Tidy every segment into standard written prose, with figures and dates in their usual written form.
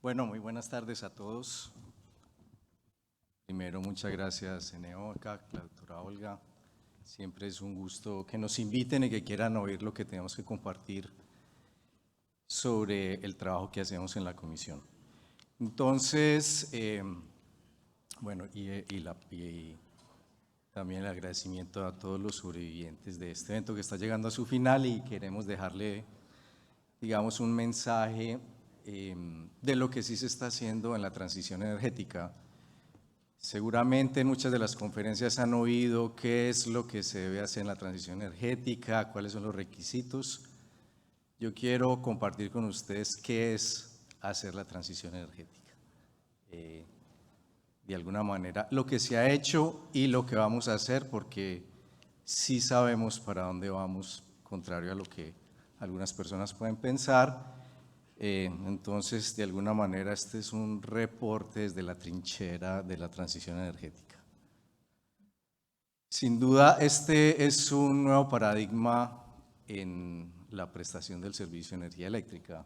Bueno, muy buenas tardes a todos. Primero, muchas gracias, Eneoca, la doctora Olga. Siempre es un gusto que nos inviten y que quieran oír lo que tenemos que compartir sobre el trabajo que hacemos en la comisión. Entonces, bueno, y también el agradecimiento a todos los sobrevivientes de este evento que está llegando a su final y queremos dejarle, digamos, un mensaje de lo que sí se está haciendo en la transición energética. Seguramente en muchas de las conferencias han oído qué es lo que se debe hacer en la transición energética, cuáles son los requisitos. Yo quiero compartir con ustedes qué es hacer la transición energética. De alguna manera, lo que se ha hecho y lo que vamos a hacer, porque sí sabemos para dónde vamos, contrario a lo que algunas personas pueden pensar. Entonces, de alguna manera, este es un reporte desde la trinchera de la transición energética. Sin duda, este es un nuevo paradigma en la prestación del servicio de energía eléctrica.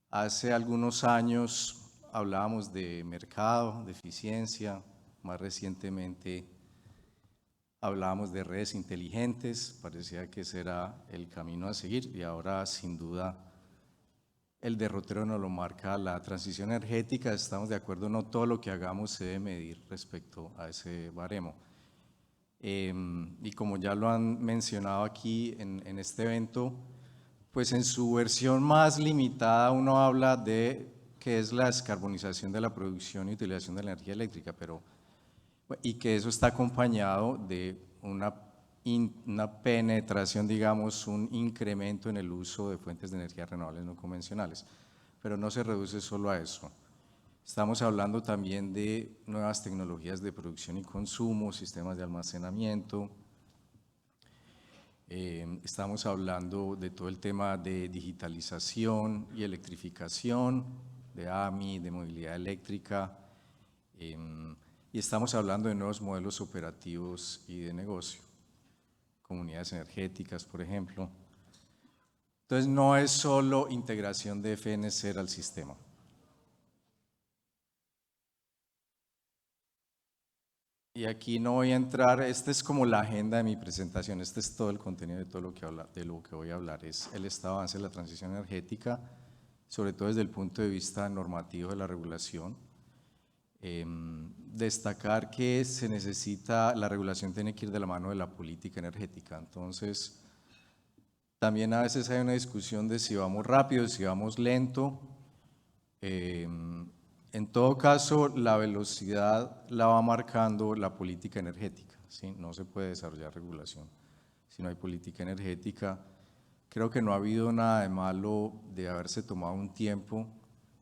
Hace algunos años hablábamos de mercado, de eficiencia, más recientemente hablábamos de redes inteligentes, parecía que ese era el camino a seguir y ahora sin duda el derrotero nos lo marca la transición energética. Estamos de acuerdo, no todo lo que hagamos se debe medir respecto a ese baremo. Y como ya lo han mencionado aquí en este evento, pues en su versión más limitada uno habla de qué es la descarbonización de la producción y utilización de la energía eléctrica, y que eso está acompañado de una penetración, digamos, un incremento en el uso de fuentes de energía renovables no convencionales, pero no se reduce solo a eso. Estamos hablando también de nuevas tecnologías de producción y consumo, sistemas de almacenamiento. Estamos hablando de todo el tema de digitalización y electrificación, de AMI, de movilidad eléctrica, y estamos hablando de nuevos modelos operativos y de negocio, comunidades energéticas, por ejemplo. Entonces, no es solo integración de FNC al sistema. Y aquí no voy a entrar, esta es como la agenda de mi presentación, este es todo el contenido de todo lo que voy a hablar, es el estado de avance de la transición energética, sobre todo desde el punto de vista normativo de la regulación. Destacar que se necesita, la regulación tiene que ir de la mano de la política energética, entonces también a veces hay una discusión de si vamos rápido, si vamos lento. En todo caso, la velocidad la va marcando la política energética, ¿sí? No se puede desarrollar regulación si no hay política energética. Creo que no ha habido nada de malo de haberse tomado un tiempo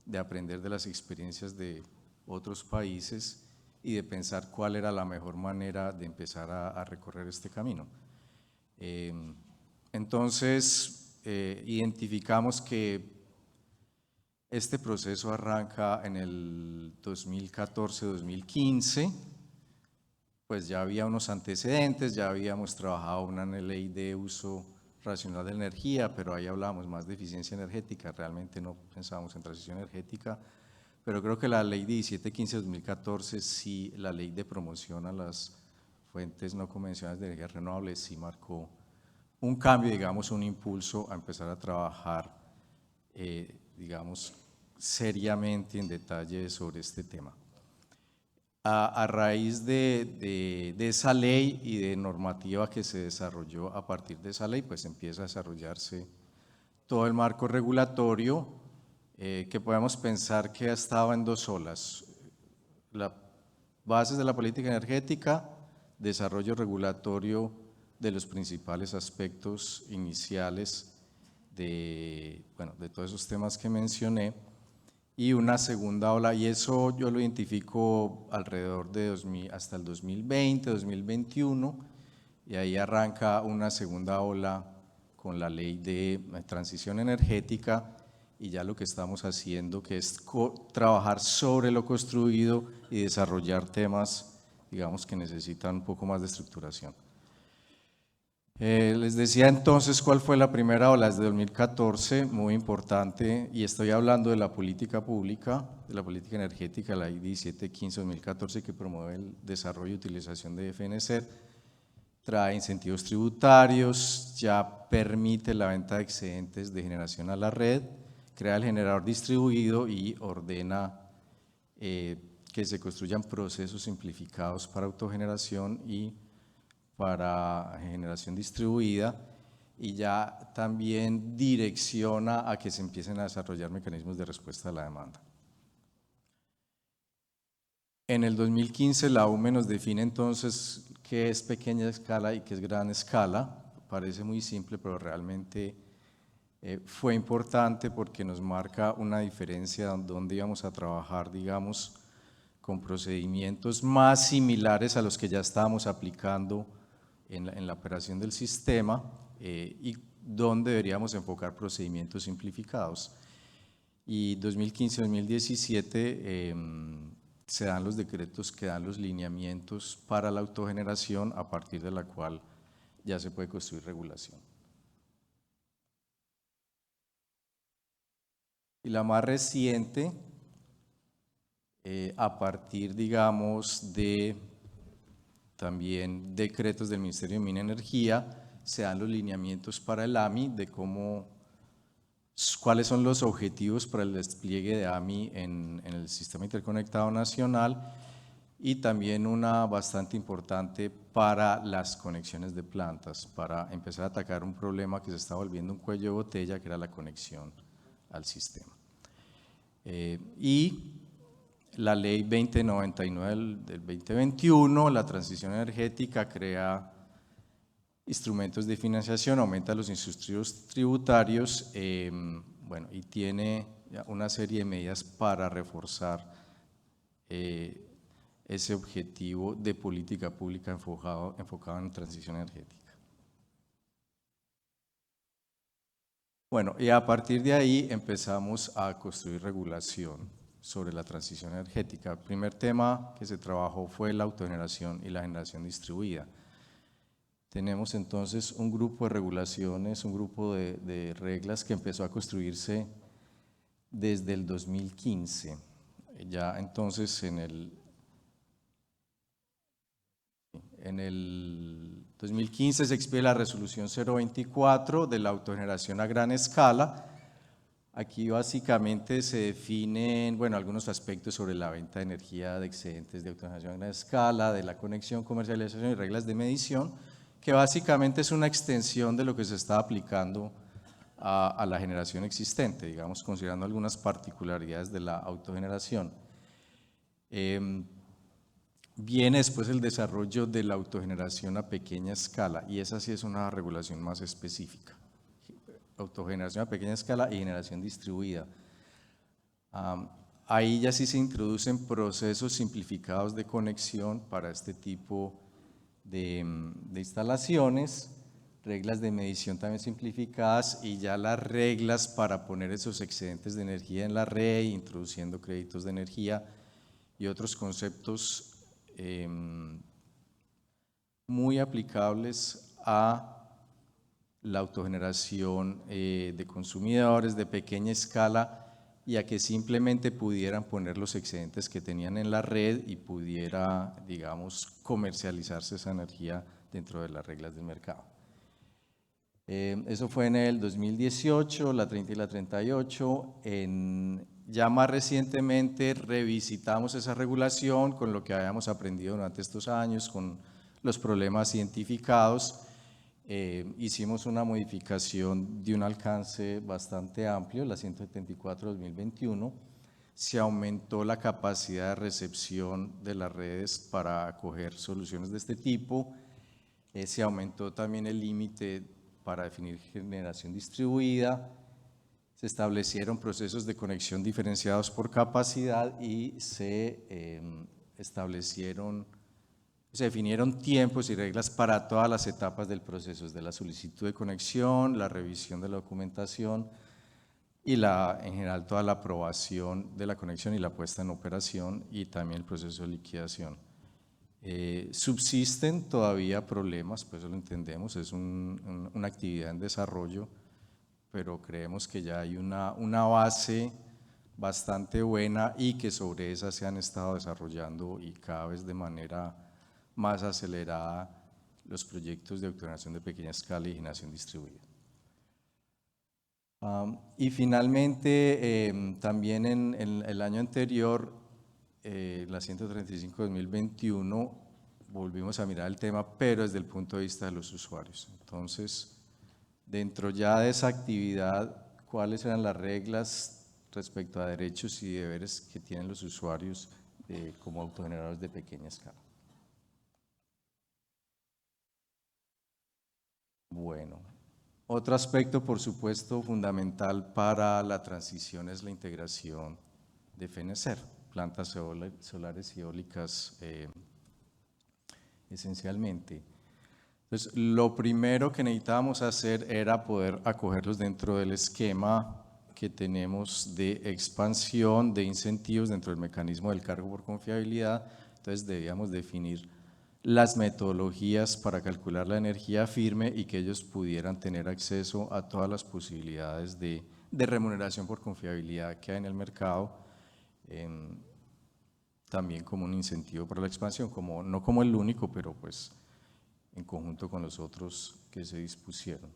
de aprender de las experiencias de otros países y de pensar cuál era la mejor manera de empezar a recorrer este camino. Entonces, identificamos que este proceso arranca en el 2014-2015, pues ya había unos antecedentes, ya habíamos trabajado una ley de uso racional de la energía, pero ahí hablábamos más de eficiencia energética, realmente no pensábamos en transición energética, pero creo que la ley 1715-2014, sí, la ley de promoción a las fuentes no convencionales de energía renovable, sí marcó un cambio, digamos, un impulso a empezar a trabajar, digamos, seriamente en detalle sobre este tema. A raíz de esa ley y de normativa que se desarrolló a partir de esa ley, pues empieza a desarrollarse todo el marco regulatorio que podemos pensar que ha estado en dos olas. Las bases de la política energética, desarrollo regulatorio de los principales aspectos iniciales de todos esos temas que mencioné, y una segunda ola, y eso yo lo identifico alrededor de hasta el 2020, 2021, y ahí arranca una segunda ola con la ley de transición energética, y ya lo que estamos haciendo que es trabajar sobre lo construido y desarrollar temas, digamos, que necesitan un poco más de estructuración. Les decía entonces cuál fue la primera ola desde 2014, muy importante, y estoy hablando de la política pública, de la política energética, la Ley 1715-2014, que promueve el desarrollo y utilización de FNCER, trae incentivos tributarios, ya permite la venta de excedentes de generación a la red, crea el generador distribuido y ordena que se construyan procesos simplificados para autogeneración y para generación distribuida, y ya también direcciona a que se empiecen a desarrollar mecanismos de respuesta a la demanda. En el 2015 la UME nos define entonces qué es pequeña escala y qué es gran escala. Parece muy simple, pero realmente fue importante porque nos marca una diferencia donde íbamos a trabajar, digamos, con procedimientos más similares a los que ya estábamos aplicando en la operación del sistema y donde deberíamos enfocar procedimientos simplificados. Y 2015-2017 se dan los decretos que dan los lineamientos para la autogeneración, a partir de la cual ya se puede construir regulación. Y la más reciente, a partir, digamos, de también decretos del Ministerio de Minas y Energía, se dan los lineamientos para el AMI de cuáles son los objetivos para el despliegue de AMI en el Sistema Interconectado Nacional, y también una bastante importante para las conexiones de plantas, para empezar a atacar un problema que se está volviendo un cuello de botella, que era la conexión al sistema. Y la ley 2099 del 2021, la transición energética, crea instrumentos de financiación, aumenta los incentivos tributarios, bueno, y tiene una serie de medidas para reforzar ese objetivo de política pública enfocado en transición energética. Bueno, y a partir de ahí empezamos a construir regulación sobre la transición energética. El primer tema que se trabajó fue la autogeneración y la generación distribuida. Tenemos entonces un grupo de regulaciones, un grupo de reglas que empezó a construirse desde el 2015. Ya entonces en el 2015 se expide la resolución 024 de la autogeneración a gran escala. Aquí básicamente se definen, bueno, algunos aspectos sobre la venta de energía de excedentes de autogeneración a gran escala, de la conexión, comercialización y reglas de medición, que básicamente es una extensión de lo que se está aplicando a la generación existente, digamos, considerando algunas particularidades de la autogeneración. Viene después el desarrollo de la autogeneración a pequeña escala, y esa sí es una regulación más específica. Autogeneración a pequeña escala y generación distribuida. Ahí ya sí se introducen procesos simplificados de conexión para este tipo de instalaciones, reglas de medición también simplificadas, y ya las reglas para poner esos excedentes de energía en la red, introduciendo créditos de energía y otros conceptos muy aplicables a la autogeneración de consumidores de pequeña escala, y a que simplemente pudieran poner los excedentes que tenían en la red y pudiera, digamos, comercializarse esa energía dentro de las reglas del mercado. Eso fue en el 2018, la 30 y la 38. Ya más recientemente revisitamos esa regulación con lo que habíamos aprendido durante estos años, con los problemas identificados. Hicimos una modificación de un alcance bastante amplio, la 174/2021. Se aumentó la capacidad de recepción de las redes para acoger soluciones de este tipo. Se aumentó también el límite para definir generación distribuida. Se establecieron procesos de conexión diferenciados por capacidad y se definieron tiempos y reglas para todas las etapas del proceso, desde la solicitud de conexión, la revisión de la documentación y en general toda la aprobación de la conexión y la puesta en operación, y también el proceso de liquidación. Subsisten todavía problemas, pues eso lo entendemos, es una actividad en desarrollo, pero creemos que ya hay una base bastante buena y que sobre esa se han estado desarrollando y cada vez de manera más acelerada los proyectos de autogeneración de pequeña escala y generación distribuida. Y finalmente, también en el año anterior, la 135-2021, volvimos a mirar el tema, pero desde el punto de vista de los usuarios. Entonces, dentro ya de esa actividad, ¿cuáles eran las reglas respecto a derechos y deberes que tienen los usuarios como autogeneradores de pequeña escala? Bueno, otro aspecto, por supuesto, fundamental para la transición es la integración de FENESER, plantas solares y eólicas esencialmente. Entonces, lo primero que necesitábamos hacer era poder acogerlos dentro del esquema que tenemos de expansión de incentivos dentro del mecanismo del cargo por confiabilidad. Entonces, debíamos definir las metodologías para calcular la energía firme y que ellos pudieran tener acceso a todas las posibilidades de remuneración por confiabilidad que hay en el mercado, también como un incentivo para la expansión, no como el único, pero pues en conjunto con los otros que se dispusieron.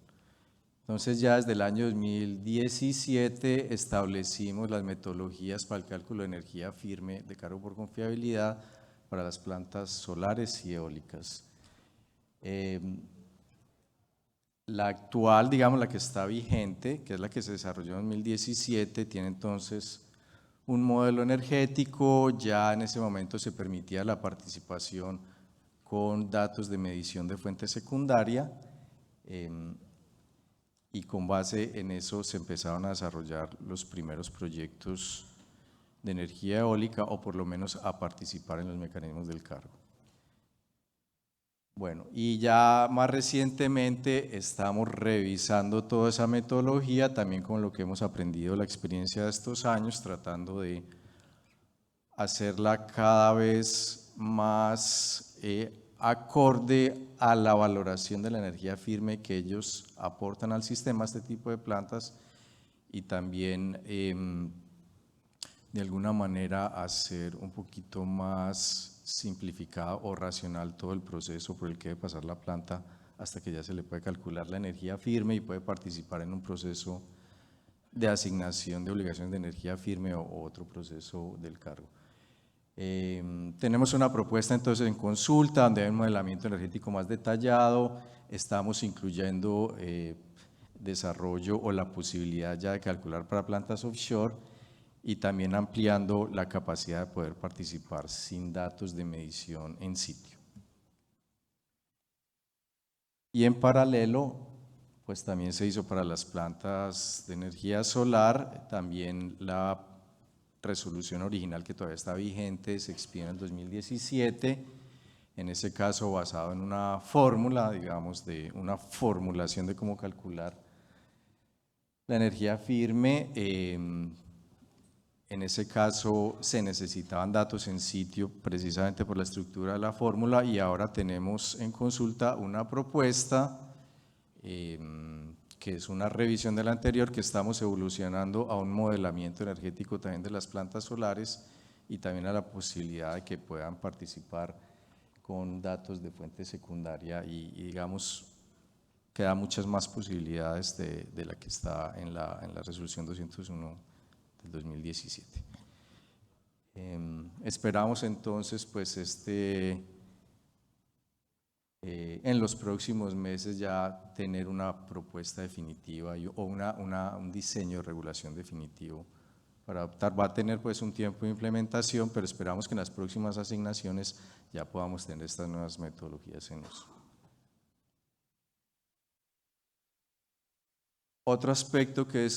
Entonces ya desde el año 2017 establecimos las metodologías para el cálculo de energía firme de cargo por confiabilidad para las plantas solares y eólicas. La actual, digamos, la que está vigente, que es la que se desarrolló en 2017, tiene entonces un modelo energético. Ya en ese momento se permitía la participación con datos de medición de fuente secundaria, y con base en eso se empezaron a desarrollar los primeros proyectos de energía eólica, o por lo menos a participar en los mecanismos del cargo. Bueno, y ya más recientemente estamos revisando toda esa metodología, también con lo que hemos aprendido de la experiencia de estos años, tratando de hacerla cada vez más acorde a la valoración de la energía firme que ellos aportan al sistema, este tipo de plantas, y también de alguna manera hacer un poquito más simplificado o racional todo el proceso por el que debe pasar la planta hasta que ya se le puede calcular la energía firme y puede participar en un proceso de asignación de obligaciones de energía firme o otro proceso del cargo. Tenemos una propuesta entonces en consulta donde hay un modelamiento energético más detallado. Estamos incluyendo desarrollo o la posibilidad ya de calcular para plantas offshore y también ampliando la capacidad de poder participar sin datos de medición en sitio. Y en paralelo, pues también se hizo para las plantas de energía solar, también la resolución original que todavía está vigente se expide en el 2017, en ese caso basado en una fórmula, digamos, de una formulación de cómo calcular la energía firme. En ese caso se necesitaban datos en sitio precisamente por la estructura de la fórmula, y ahora tenemos en consulta una propuesta que es una revisión de la anterior, que estamos evolucionando a un modelamiento energético también de las plantas solares y también a la posibilidad de que puedan participar con datos de fuente secundaria y digamos que da muchas más posibilidades de la que está en la resolución 201 del 2017. Esperamos entonces pues en los próximos meses ya tener una propuesta definitiva o un diseño de regulación definitivo para adoptar. Va a tener pues un tiempo de implementación, pero esperamos que en las próximas asignaciones ya podamos tener estas nuevas metodologías en uso. Otro aspecto que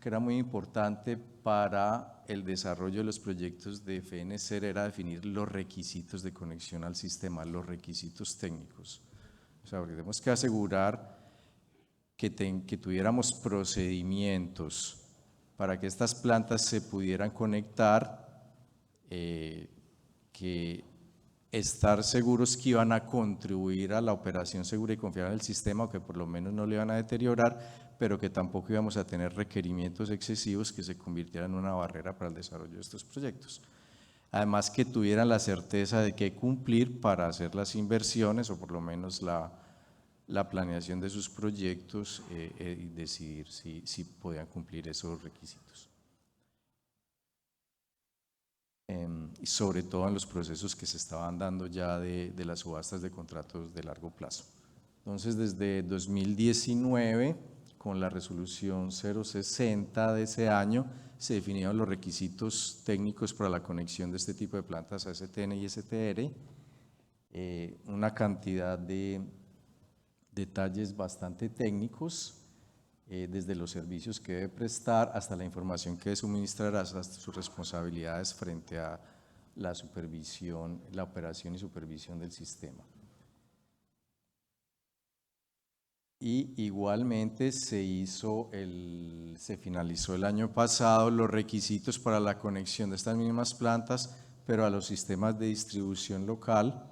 era muy importante para el desarrollo de los proyectos de FENESER era definir los requisitos de conexión al sistema, los requisitos técnicos. O sea, tenemos que asegurar que tuviéramos procedimientos para que estas plantas se pudieran conectar, que estar seguros que iban a contribuir a la operación segura y confiable del sistema, o que por lo menos no le iban a deteriorar, pero que tampoco íbamos a tener requerimientos excesivos que se convirtieran en una barrera para el desarrollo de estos proyectos. Además, que tuvieran la certeza de que cumplir para hacer las inversiones, o por lo menos la planeación de sus proyectos, y decidir si podían cumplir esos requisitos. Y sobre todo en los procesos que se estaban dando ya de las subastas de contratos de largo plazo. Entonces, desde 2019, con la resolución 060 de ese año, se definieron los requisitos técnicos para la conexión de este tipo de plantas a STN y STR, una cantidad de detalles bastante técnicos, desde los servicios que debe prestar hasta la información que debe suministrar, hasta sus responsabilidades frente a la supervisión, la operación y supervisión del sistema. Y igualmente se finalizó el año pasado los requisitos para la conexión de estas mismas plantas, pero a los sistemas de distribución local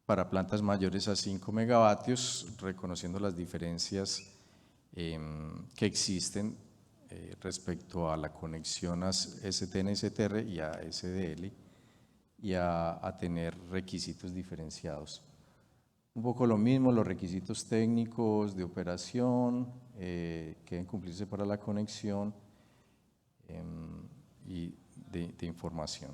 para plantas mayores a 5 megavatios, reconociendo las diferencias que existen respecto a la conexión a STN, STR y a SDL, y a tener requisitos diferenciados. Un poco lo mismo, los requisitos técnicos de operación que deben cumplirse para la conexión y de información.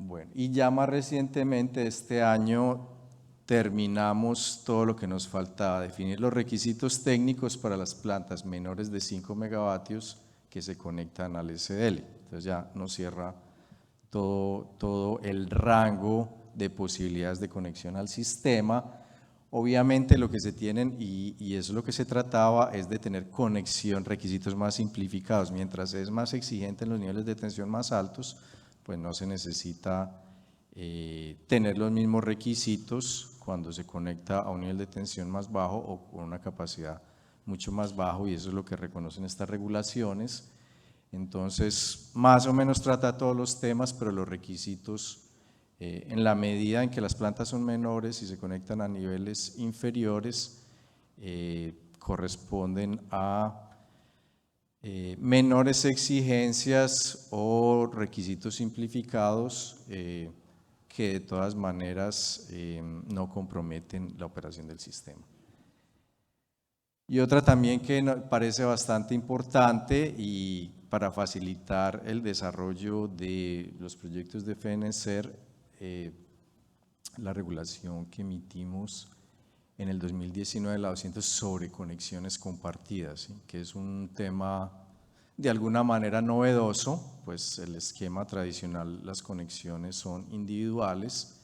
Bueno, y ya más recientemente este año terminamos todo lo que nos faltaba, definir los requisitos técnicos para las plantas menores de 5 megavatios que se conectan al SDL. Entonces ya nos cierra todo el rango de posibilidades de conexión al sistema. Obviamente lo que se tienen, y eso es lo que se trataba, es de tener conexión, requisitos más simplificados. Mientras es más exigente en los niveles de tensión más altos, pues no se necesita tener los mismos requisitos cuando se conecta a un nivel de tensión más bajo o con una capacidad mucho más bajo, y eso es lo que reconocen estas regulaciones. Entonces, más o menos trata todos los temas, pero los requisitos, en la medida en que las plantas son menores y se conectan a niveles inferiores, corresponden a menores exigencias o requisitos simplificados que de todas maneras no comprometen la operación del sistema. Y otra también que nos parece bastante importante, y para facilitar el desarrollo de los proyectos de FENESER, la regulación que emitimos en el 2019, la 200, sobre conexiones compartidas, ¿sí? Que es un tema de alguna manera novedoso, pues el esquema tradicional, las conexiones son individuales,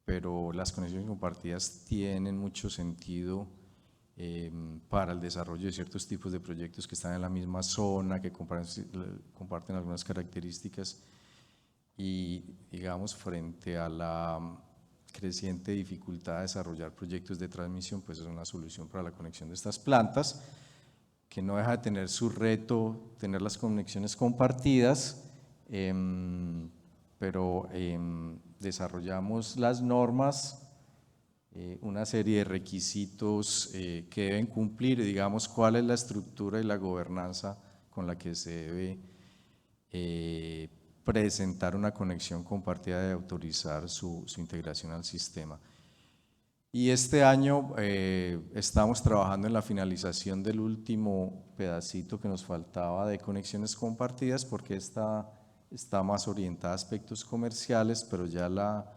pero las conexiones compartidas tienen mucho sentido para el desarrollo de ciertos tipos de proyectos que están en la misma zona, que comparten algunas características, y digamos, frente a la creciente dificultad de desarrollar proyectos de transmisión, pues es una solución para la conexión de estas plantas, que no deja de tener su reto, tener las conexiones compartidas, pero desarrollamos las normas, una serie de requisitos que deben cumplir, digamos, cuál es la estructura y la gobernanza con la que se debe presentar una conexión compartida y autorizar su integración al sistema. Y este año estamos trabajando en la finalización del último pedacito que nos faltaba de conexiones compartidas, porque esta está más orientada a aspectos comerciales, pero ya la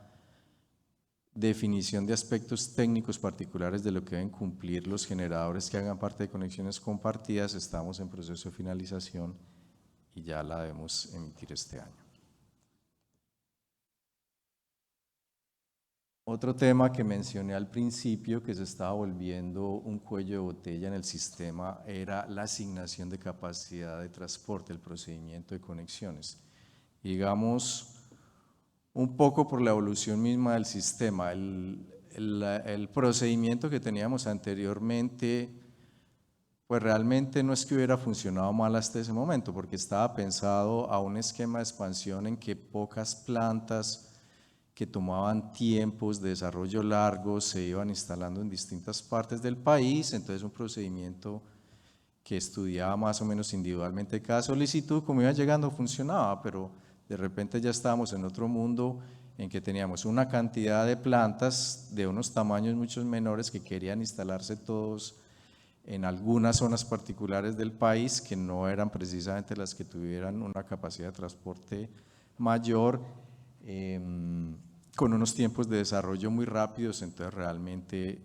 definición de aspectos técnicos particulares de lo que deben cumplir los generadores que hagan parte de conexiones compartidas, estamos en proceso de finalización y ya la debemos emitir este año. Otro tema que mencioné al principio, que se estaba volviendo un cuello de botella en el sistema, era la asignación de capacidad de transporte, el procedimiento de conexiones. Digamos, un poco por la evolución misma del sistema, el procedimiento que teníamos anteriormente Pues realmente no es que hubiera funcionado mal hasta ese momento, porque estaba pensado a un esquema de expansión en que pocas plantas que tomaban tiempos de desarrollo largos se iban instalando en distintas partes del país, entonces un procedimiento que estudiaba más o menos individualmente cada solicitud, como iba llegando funcionaba, pero de repente ya estábamos en otro mundo en que teníamos una cantidad de plantas de unos tamaños mucho menores que querían instalarse todos en algunas zonas particulares del país que no eran precisamente las que tuvieran una capacidad de transporte mayor, con unos tiempos de desarrollo muy rápidos, entonces realmente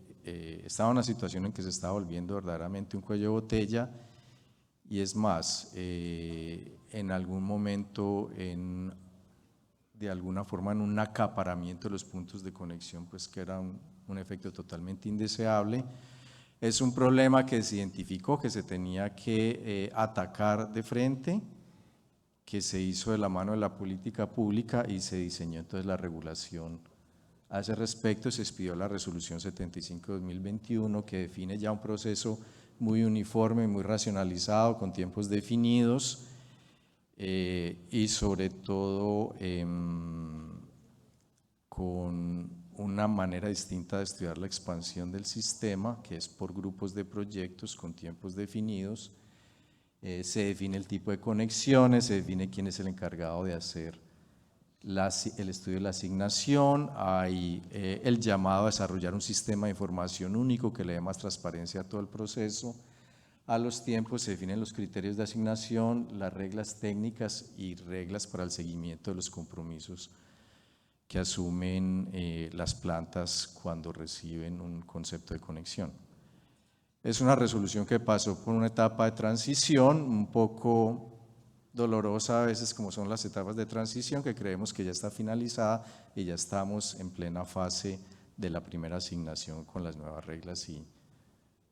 estaba en una situación en que se estaba volviendo verdaderamente un cuello de botella, y es más, en algún momento de alguna forma en un acaparamiento de los puntos de conexión, pues que era un efecto totalmente indeseable. Es un problema que se identificó, que se tenía que atacar de frente, que se hizo de la mano de la política pública y se diseñó entonces la regulación. A ese respecto se expidió la resolución 75/2021, que define ya un proceso muy uniforme, muy racionalizado, con tiempos definidos, y sobre todo con una manera distinta de estudiar la expansión del sistema, que es por grupos de proyectos con tiempos definidos. Se define el tipo de conexiones, se define quién es el encargado de hacer el estudio de la asignación, hay el llamado a desarrollar un sistema de información único que le dé más transparencia a todo el proceso. A los tiempos se definen los criterios de asignación, las reglas técnicas y reglas para el seguimiento de los compromisos que asumen las plantas cuando reciben un concepto de conexión. Es una resolución que pasó por una etapa de transición un poco dolorosa a veces, como son las etapas de transición, que creemos que ya está finalizada y ya estamos en plena fase de la primera asignación con las nuevas reglas, y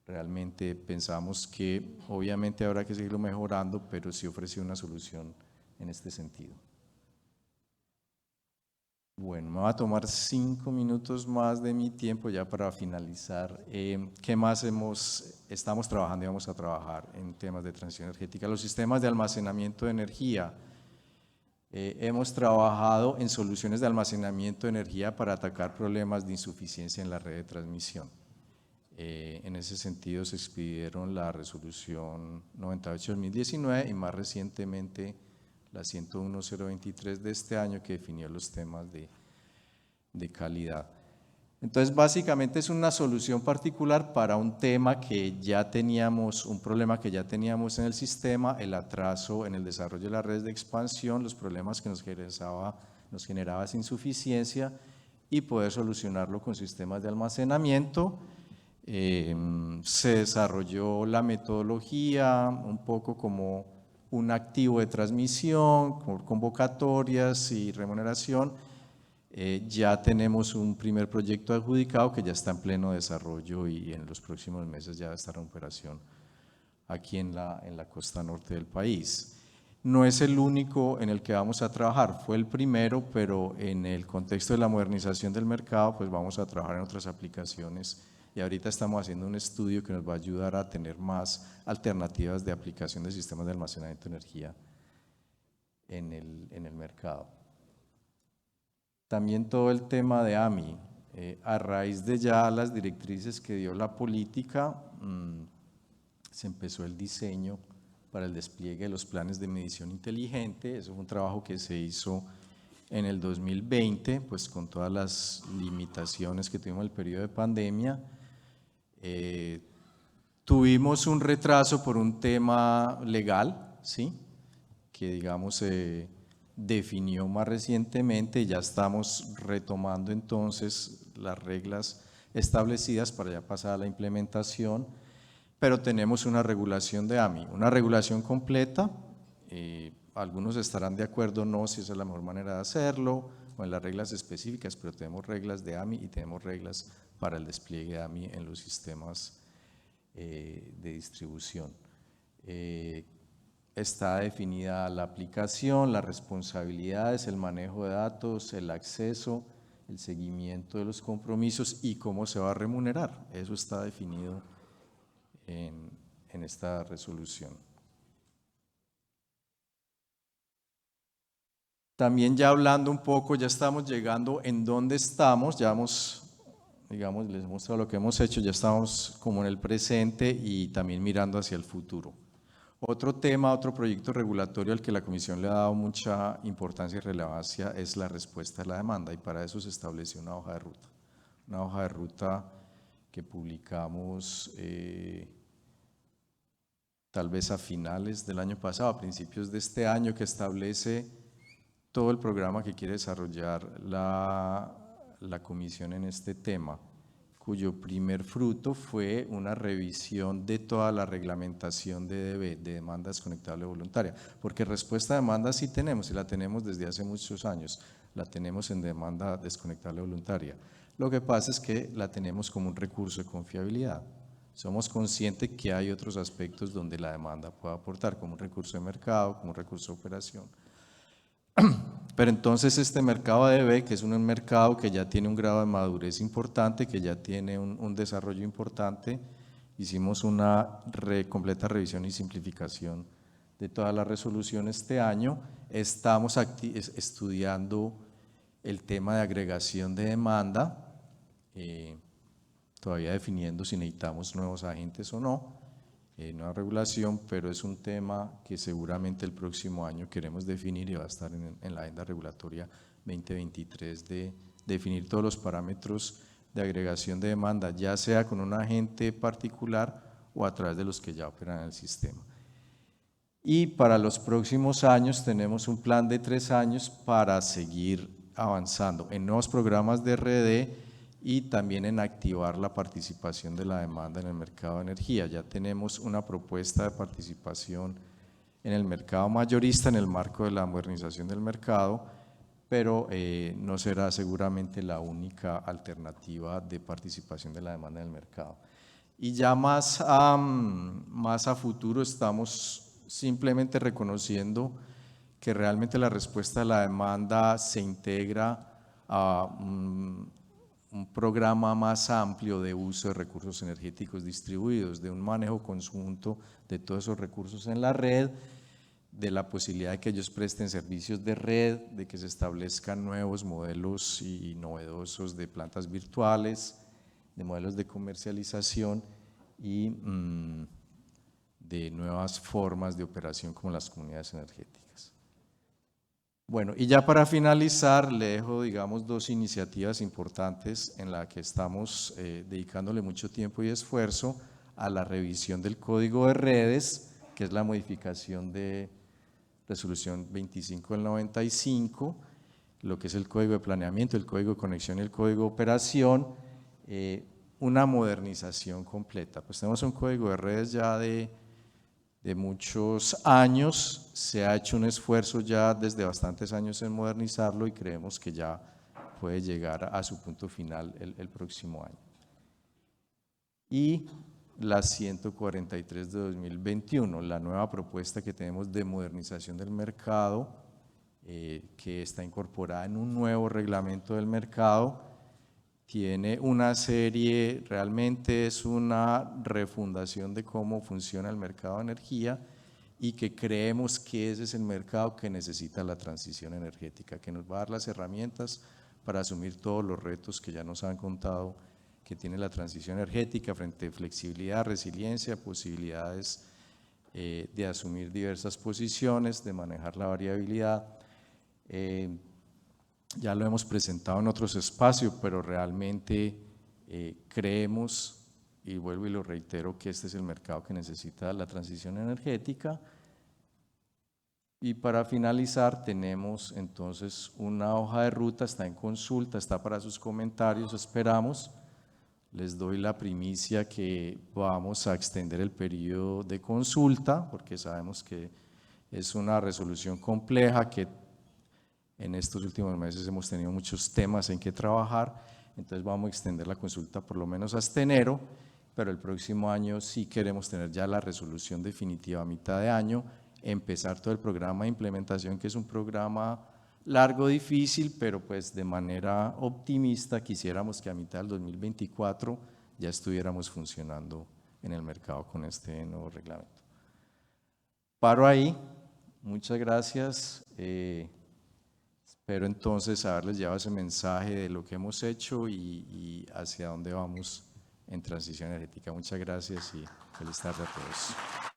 realmente pensamos que obviamente habrá que seguirlo mejorando, pero sí ofreció una solución en este sentido. Bueno, me va a tomar 5 minutos más de mi tiempo ya para finalizar. ¿Qué más estamos trabajando y vamos a trabajar en temas de transición energética? Los sistemas de almacenamiento de energía. Hemos trabajado en soluciones de almacenamiento de energía para atacar problemas de insuficiencia en la red de transmisión. En ese sentido se expidieron la resolución 98/2019 y más recientemente la 101/023 de este año, que definió los temas de calidad. Entonces, básicamente es una solución particular para un tema que ya teníamos, un problema que ya teníamos en el sistema, el atraso en el desarrollo de las redes de expansión, los problemas que nos generaba esa insuficiencia, y poder solucionarlo con sistemas de almacenamiento. Se desarrolló la metodología un poco como un activo de transmisión, con convocatorias y remuneración. Ya tenemos un primer proyecto adjudicado que ya está en pleno desarrollo y en los próximos meses ya va a estar en operación aquí en la costa norte del país. No es el único en el que vamos a trabajar, fue el primero, pero en el contexto de la modernización del mercado, pues vamos a trabajar en otras aplicaciones, y ahorita estamos haciendo un estudio que nos va a ayudar a tener más alternativas de aplicación de sistemas de almacenamiento de energía en el mercado. También todo el tema de AMI, a raíz de ya las directrices que dio la política, se empezó el diseño para el despliegue de los planes de medición inteligente. Eso fue un trabajo que se hizo en el 2020, pues con todas las limitaciones que tuvimos en el periodo de pandemia. Tuvimos un retraso por un tema legal, ¿sí? Que digamos definió más recientemente. Ya estamos retomando entonces las reglas establecidas para ya pasar a la implementación, pero tenemos una regulación de AMI, una regulación completa. Algunos estarán de acuerdo o no si esa es la mejor manera de hacerlo o en las reglas específicas, pero tenemos reglas de AMI y tenemos reglas para el despliegue de AMI en los sistemas de distribución. Está definida la aplicación, las responsabilidades, el manejo de datos, el acceso, el seguimiento de los compromisos y cómo se va a remunerar. Eso está definido en en esta resolución. También ya hablando un poco, ya estamos llegando en dónde estamos, ya hemos, digamos, les he mostrado lo que hemos hecho, ya estamos como en el presente y también mirando hacia el futuro. Otro tema, otro proyecto regulatorio al que la Comisión le ha dado mucha importancia y relevancia es la respuesta a la demanda, y para eso se estableció una hoja de ruta. Una hoja de ruta que publicamos tal vez a finales del año pasado, a principios de este año, que establece todo el programa que quiere desarrollar la Comisión en este tema, cuyo primer fruto fue una revisión de toda la reglamentación de DB, de demanda desconectable voluntaria, porque respuesta a demanda sí tenemos, y la tenemos desde hace muchos años, la tenemos en demanda desconectable voluntaria. Lo que pasa es que la tenemos como un recurso de confiabilidad. Somos conscientes que hay otros aspectos donde la demanda puede aportar, como un recurso de mercado, como un recurso de operación. Pero entonces este mercado ADB, que es un mercado que ya tiene un grado de madurez importante, que ya tiene un desarrollo importante, hicimos una completa revisión y simplificación de toda la resolución este año. Estamos estudiando el tema de agregación de demanda, todavía definiendo si necesitamos nuevos agentes o no, nueva regulación, pero es un tema que seguramente el próximo año queremos definir y va a estar en la agenda regulatoria 2023 de definir todos los parámetros de agregación de demanda, ya sea con un agente particular o a través de los que ya operan en el sistema. Y para los próximos años tenemos un plan de 3 años para seguir avanzando en nuevos programas de RD y también en activar la participación de la demanda en el mercado de energía. Ya tenemos una propuesta de participación en el mercado mayorista en el marco de la modernización del mercado, pero no será seguramente la única alternativa de participación de la demanda en el mercado. Y ya más a futuro estamos simplemente reconociendo que realmente la respuesta a la demanda se integra a un programa más amplio de uso de recursos energéticos distribuidos, de un manejo conjunto de todos esos recursos en la red, de la posibilidad de que ellos presten servicios de red, de que se establezcan nuevos modelos y novedosos de plantas virtuales, de modelos de comercialización y de nuevas formas de operación como las comunidades energéticas. Bueno, y ya para finalizar, le dejo, digamos, 2 iniciativas importantes en las que estamos dedicándole mucho tiempo y esfuerzo a la revisión del Código de Redes, que es la modificación de Resolución 25 del 95, lo que es el Código de Planeamiento, el Código de Conexión y el Código de Operación, una modernización completa. Pues tenemos un Código de Redes ya de muchos años, se ha hecho un esfuerzo ya desde bastantes años en modernizarlo y creemos que ya puede llegar a su punto final el próximo año. Y la 143 de 2021, la nueva propuesta que tenemos de modernización del mercado, que está incorporada en un nuevo reglamento del mercado, tiene una serie, realmente es una refundación de cómo funciona el mercado de energía y que creemos que ese es el mercado que necesita la transición energética, que nos va a dar las herramientas para asumir todos los retos que ya nos han contado que tiene la transición energética frente a flexibilidad, resiliencia, posibilidades de asumir diversas posiciones, de manejar la variabilidad. Ya lo hemos presentado en otros espacios, pero realmente creemos, y vuelvo y lo reitero, que este es el mercado que necesita la transición energética. Y para finalizar tenemos entonces una hoja de ruta, está en consulta, está para sus comentarios, esperamos. Les doy la primicia que vamos a extender el periodo de consulta, porque sabemos que es una resolución compleja que en estos últimos meses hemos tenido muchos temas en que trabajar, entonces vamos a extender la consulta por lo menos hasta enero, pero el próximo año sí queremos tener ya la resolución definitiva a mitad de año, empezar todo el programa de implementación, que es un programa largo, difícil, pero pues de manera optimista quisiéramos que a mitad del 2024 ya estuviéramos funcionando en el mercado con este nuevo reglamento. Paro ahí, muchas gracias. Espero entonces haberles llevado ese mensaje de lo que hemos hecho y hacia dónde vamos en transición energética. Muchas gracias y feliz tarde a todos.